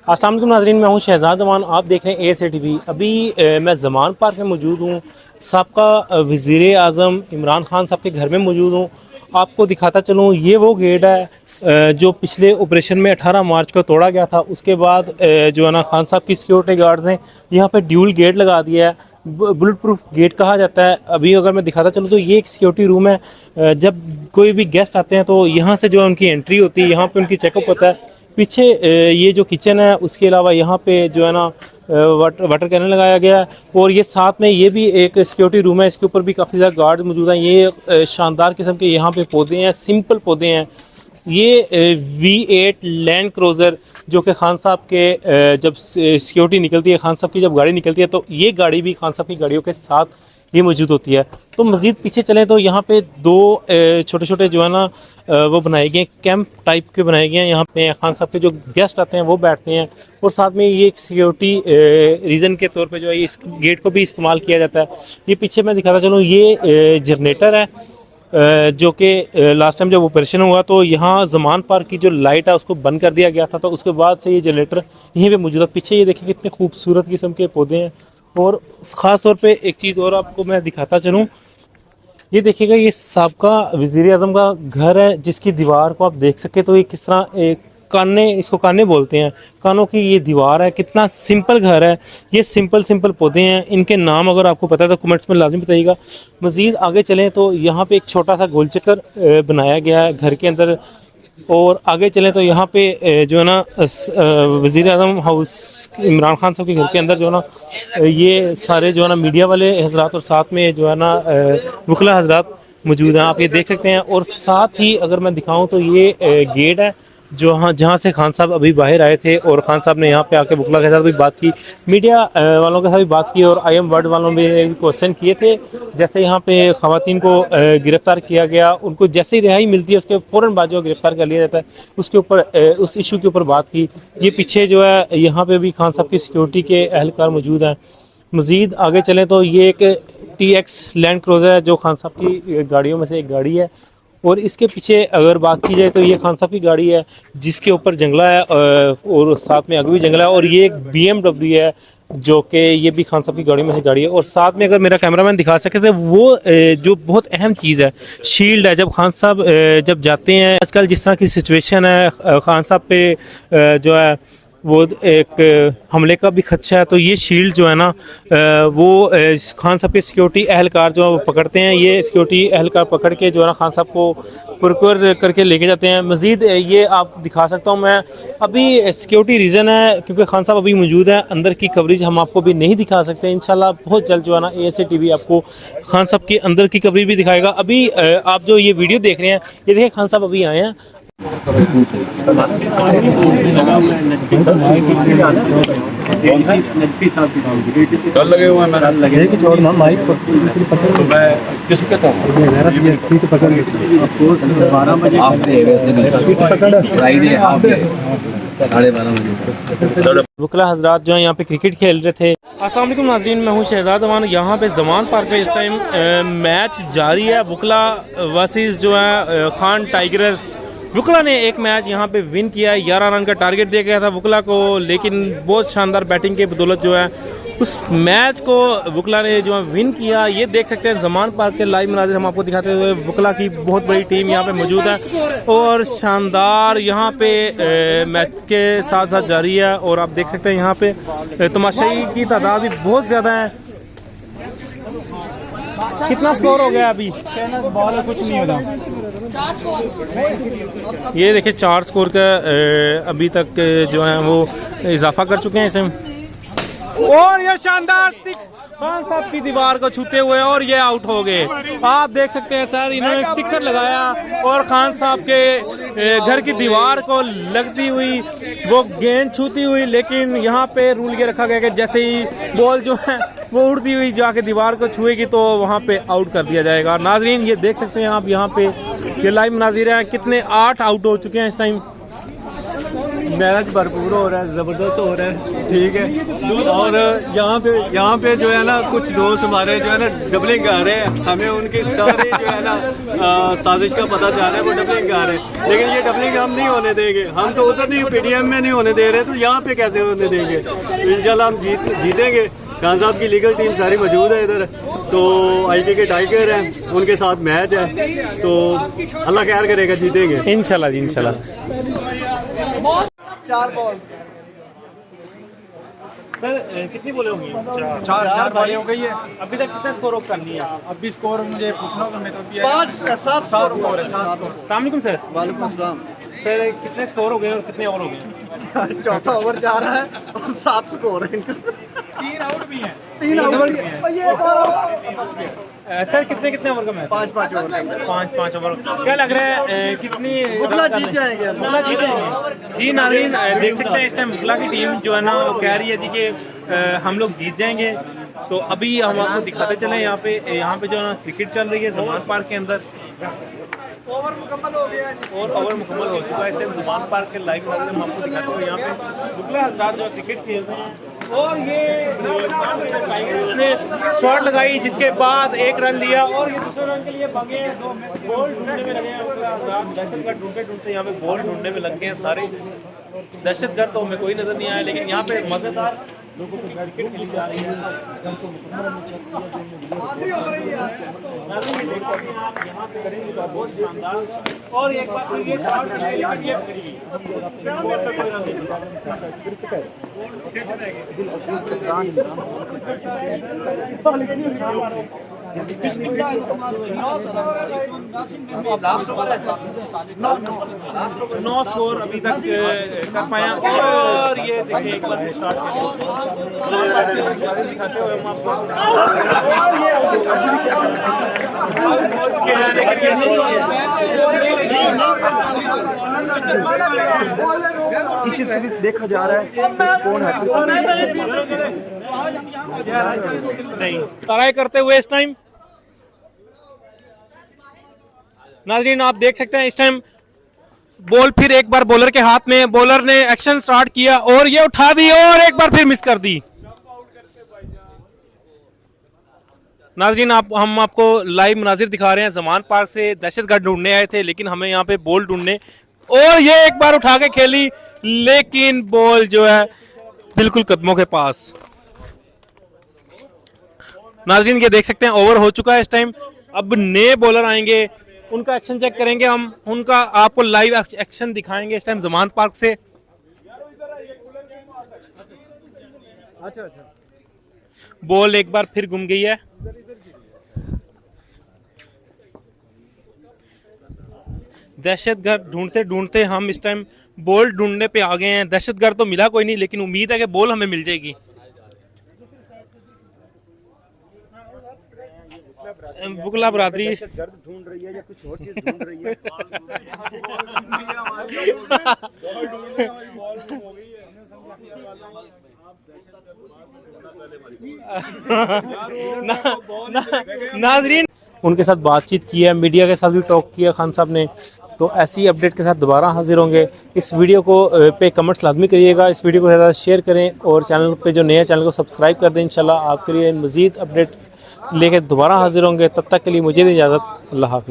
अस्सलाम वालेकुम नाज़रीन, मैं हूं शहजाद अमान। आप देख रहे हैं ASA TV। अभी मैं ज़मान पार्क में मौजूद हूं। साबका वज़ीर आज़म इमरान खान साहब के घर में मौजूद हूं। आपको दिखाता चलूं, ये वो गेट है जो पिछले ऑपरेशन में 18 मार्च को तोड़ा गया था। उसके बाद जो है ना खान साहब की सिक्योरिटी गार्ड्स ने यहाँ पे ड्यूल गेट लगा दिया है, बुलेट प्रूफ गेट कहा जाता है। अभी अगर मैं दिखाता चलूँ तो ये एक सिक्योरिटी रूम है। जब कोई भी गेस्ट आते हैं तो यहाँ से जो है उनकी एंट्री होती है, यहाँ पे उनकी चेकअप होता है। पीछे ये जो किचन है, उसके अलावा यहाँ पे जो है ना वाटर कैनल लगाया गया है। और ये साथ में ये भी एक सिक्योरिटी रूम है, इसके ऊपर भी काफ़ी ज़्यादा गार्ड मौजूद हैं। ये शानदार किस्म के यहाँ पे पौधे हैं, सिंपल पौधे हैं। ये V8 लैंड क्रूज़र जो कि खान साहब के जब सिक्योरिटी निकलती है, खान साहब की जब गाड़ी निकलती है तो ये गाड़ी भी खान साहब की गाड़ियों के साथ ये मौजूद होती है। तो मज़ीद पीछे चलें तो यहाँ पे दो छोटे छोटे जो है ना वो बनाए गए कैंप टाइप के बनाए गए हैं। यहाँ पे खान साहब के जो गेस्ट आते हैं वो बैठते हैं। और साथ में ये एक सिक्योरिटी रीज़न के तौर पे जो है इस गेट को भी इस्तेमाल किया जाता है। ये पीछे मैं दिखाता चलूँ, ये जनरेटर है जो कि लास्ट टाइम जब ऑपरेशन हुआ तो यहाँ ज़मान पार्क की जो लाइट है उसको बंद कर दिया गया था। तो उसके बाद से ये जनरेटर यहीं पे मौजूद है। पीछे ये देखिए कितने खूबसूरत किस्म के पौधे हैं। और ख़ास तौर पे एक चीज़ और आपको मैं दिखाता चलूँ, ये देखिएगा, ये साबका वज़ीर आज़म का घर है जिसकी दीवार को आप देख सके तो ये किस तरह एक काने, इसको काने बोलते हैं, कानों की ये दीवार है। कितना सिंपल घर है। ये सिंपल पौधे हैं। इनके नाम अगर आपको पता है तो कमेंट्स में लाजमी बताइएगा। मज़ीद आगे चलें तो यहाँ पे एक छोटा सा गोल चक्कर बनाया गया है घर के अंदर। और आगे चलें तो यहाँ पे जो है ना वज़ीर आज़म हाउस इमरान खान साहब के घर के अंदर जो है ना ये सारे जो है ना मीडिया वाले हजरात और साथ में जो है ना वकला हजरात मौजूद हैं, आप ये देख सकते हैं। और साथ ही अगर मैं दिखाऊं तो ये गेट है जो जहाँ से खान साहब अभी बाहर आए थे। और खान साहब ने यहाँ पे आके वकला के साथ भी बात की, मीडिया वालों के साथ भी बात की, और IM वर्ल्ड वालों ने भी क्वेश्चन किए थे। जैसे यहाँ पे ख़वातीन को गिरफ़्तार किया गया, उनको जैसे ही रिहाई मिलती है उसके फ़ौरन बाद जो गिरफ़्तार कर लिया जाता है, उसके ऊपर उस इशू के ऊपर बात की। ये पीछे जो है यहाँ पे भी खान साहब की सिक्योरिटी के अहलकार मौजूद हैं। मज़ीद आगे चलें तो ये एक TX लैंड क्रूज़र है जो खान साहब की गाड़ियों में से एक गाड़ी है। और इसके पीछे अगर बात की जाए तो ये खान साहब की गाड़ी है जिसके ऊपर जंगला है और साथ में आगे भी जंगला है। और ये एक BMW है जो कि ये भी खान साहब की गाड़ी में से गाड़ी है। और साथ में अगर मेरा कैमरामैन दिखा सके तो वो जो बहुत अहम चीज़ है, शील्ड है। जब खान साहब जब जाते हैं, आजकल जिस तरह की सिचुएशन है, खान साहब पे जो है वो एक हमले का भी खदशा है, तो ये शील्ड जो है ना वो खान साहब के सिक्योरिटी अहलकार जो है वो पकड़ते हैं। ये सिक्योरिटी अहलकार पकड़ के जो है ना खान साहब को प्रोक्योर करके लेके जाते हैं। मज़ीद ये आप दिखा सकता हूँ मैं, अभी सिक्योरिटी रीज़न है क्योंकि खान साहब अभी मौजूद है। अंदर की कवरेज हम आपको भी नहीं दिखा सकते। इंशाल्लाह बहुत जल्द जो है ना ASA TV आपको खान साहब के अंदर की कवरेज भी दिखाएगा। अभी आप जो ये वीडियो देख रहे हैं, ये देखिए खान साहब अभी आए हैं। कल लगे हुए हैं, मैं लगे कि छोड़ना माइक को तो मैं किस कहता हूँ ये ठीक पकड़ के 12 बजे आपने पकड़ फ्राइडे आपने 12:30 बजे वकला हजरात जो है यहाँ पे क्रिकेट खेल रहे थे। अस्सलाम वालेकुम नाज़रीन, मैं हूँ शहजाद अमान। यहाँ पे ज़मान पार्क पे इस टाइम मैच जारी है, वकला वर्सेस जो है खान टाइगर्स। वकला ने एक मैच यहाँ पे विन किया है। 11 रन का टारगेट दिया गया था वकला को, लेकिन बहुत शानदार बैटिंग के बदौलत जो है उस मैच को वकला ने जो है विन किया। ये देख सकते हैं ज़मान पार्क के लाइव मनाज़िर हम आपको दिखाते हुए। वकला की बहुत बड़ी टीम यहाँ पे मौजूद है और शानदार यहाँ पे मैच के साथ साथ जारी है। और आप देख सकते हैं यहाँ पे तमाशाई की तादाद भी बहुत ज़्यादा है। कितना स्कोर हो गया अभी? कुछ नहीं होता। ये देखिए 4 स्कोर का अभी तक जो है वो इजाफा कर चुके हैं इसमें। और ये शानदार 6 खान साहब की दीवार को छूते हुए और ये आउट हो गए। आप देख सकते हैं सर, इन्होंने सिक्सर लगाया और खान साहब के घर की दीवार को लगती हुई वो गेंद छूती हुई। लेकिन यहाँ पे रूल ये रखा गया कि जैसे ही बॉल जो है वो उड़ती हुई जाके दीवार को छुएगी तो वहाँ पे आउट कर दिया जाएगा। नाजरीन ये देख सकते हैं आप, यहाँ पे ये लाइव नाज़िर हैं, कितने 8 आउट हो चुके हैं इस टाइम। मैच भरपूर हो रहा है, ज़बरदस्त हो रहा है, ठीक है। और यहाँ पे जो है ना कुछ दोस्त हमारे जो है ना डबलिंग गा रहे हैं, हमें उनके सारे जो है ना साजिश का पता चल रहा है, वो डबलिंग गा रहे हैं। लेकिन ये डबलिंग हम नहीं होने देंगे। हम तो उधर नहीं, पीडीएम में नहीं होने दे रहे, तो यहाँ पे कैसे होने देंगे। तो इंशाल्लाह हम जीतेंगे। खान साहब की लीगल टीम सारी मौजूद है इधर, तो आईटी के टाइगर हैं, उनके साथ मैच है, तो अल्लाह खैर करेगा, जीतेंगे इंशाल्लाह जी इंशाल्लाह। 4 बॉल सर कितनी बोले होंगी? 4 बॉलें हो गई है। अभी तक कितना स्कोर ऑफ कर लिया? अभी स्कोर मुझे पूछना होगा, मैं तो अभी 5-7 स्कोर है। 7 अस्सलाम वालेकुम सर। वालेकुम अस्सलाम। सर कितने स्कोर हो गए और कितने ओवर हो गए? चौथा ओवर जा रहा है और 7 स्कोर है। 3 आउट भी हैं। 3 आउट भी हैं। सर कितने कितने ओवर का मैच? 5-5 ओवर। 5-5 ओवर। क्या लग रहा है कितनी मुगला जीत जाएंगे। मुगला जीतेंगे जी। नाज़रीन देख सकते हैं इस टाइम मुगला की टीम जो है ना वो कह रही है जी कि हम लोग जीत जाएंगे। तो अभी हम आपको दिखाते चले यहाँ पे जो है ना क्रिकेट चल रही है ज़मान पार्क के अंदर। ओवर मुकम्मल हो गया है। और ओवर मुकम्मल हो चुका है। इस टाइम ज़मान पार्क के लाइव हम आपको दिखाते हुए यहाँ पे मुगला हज़रात जो क्रिकेट खेल रहे हैं। और ये ने शॉट लगाई जिसके बाद 1 रन लिया और ये दूसरे रन के लिए भागे, बॉल ढूंढने में लगे हैं। दहशतगर्द ढूंढते ढूंढते यहाँ पे बॉल ढूंढने में लग गए हैं सारे। दहशतगर्द तो हमें कोई नजर नहीं आया, लेकिन यहाँ पे मजेदार लोगों को क्रिकेट खेली जा रही है। आप यहाँ पे करेंगे तो बहुत शानदार। और एक बार ये नौ स्कोर अभी तक कर पाया। और ये देखिए एक बार दिखाते हुए हम इस चीज को देखा जा रहा है कौन है। सही ट्राई करते हुए इस टाइम नाजरीन आप देख सकते हैं इस टाइम बॉल फिर एक बार बॉलर के हाथ में, बॉलर ने एक्शन स्टार्ट किया और ये उठा दी और एक बार फिर मिस कर दी। नाजरीन हम आपको लाइव मनाजिर दिखा रहे हैं। ज़मान पार्क से दहशतगर्द ढूंढने आए थे, लेकिन हमें यहाँ पे बॉल ढूंढने, और ये एक बार उठा के खेली लेकिन बॉल जो है बिल्कुल कदमों के पास। नाजरीन ये देख सकते हैं ओवर हो चुका है इस टाइम। अब नए बॉलर आएंगे, उनका एक्शन चेक करेंगे हम, उनका आपको लाइव एक्शन दिखाएंगे इस टाइम ज़मान पार्क से। बॉल एक बार फिर गुम गई है। दहशतगर्द ढूंढते ढूंढते हम इस टाइम बॉल ढूंढने पे आ गए हैं। दहशतगर्द तो मिला कोई नहीं, लेकिन उम्मीद है कि बॉल हमें मिल जाएगी। बुगला बरादरी ढूंढ रही है या कुछ और चीज ढूंढ रही है। नाजरीन उनके साथ बातचीत की है, मीडिया के साथ भी टॉक किया खान साहब ने। तो ऐसी अपडेट के साथ दोबारा हाजिर होंगे। इस वीडियो को पे कमेंट्स लाजमी करिएगा, इस वीडियो को ज़्यादा शेयर करें और चैनल पे जो नया चैनल को सब्सक्राइब कर दें। इंशाल्लाह आपके लिए मज़ीद अपडेट लेके दोबारा हाजिर होंगे। तब तक के लिए मुझे दी इजाज़त। अल्लाह हाफिज़।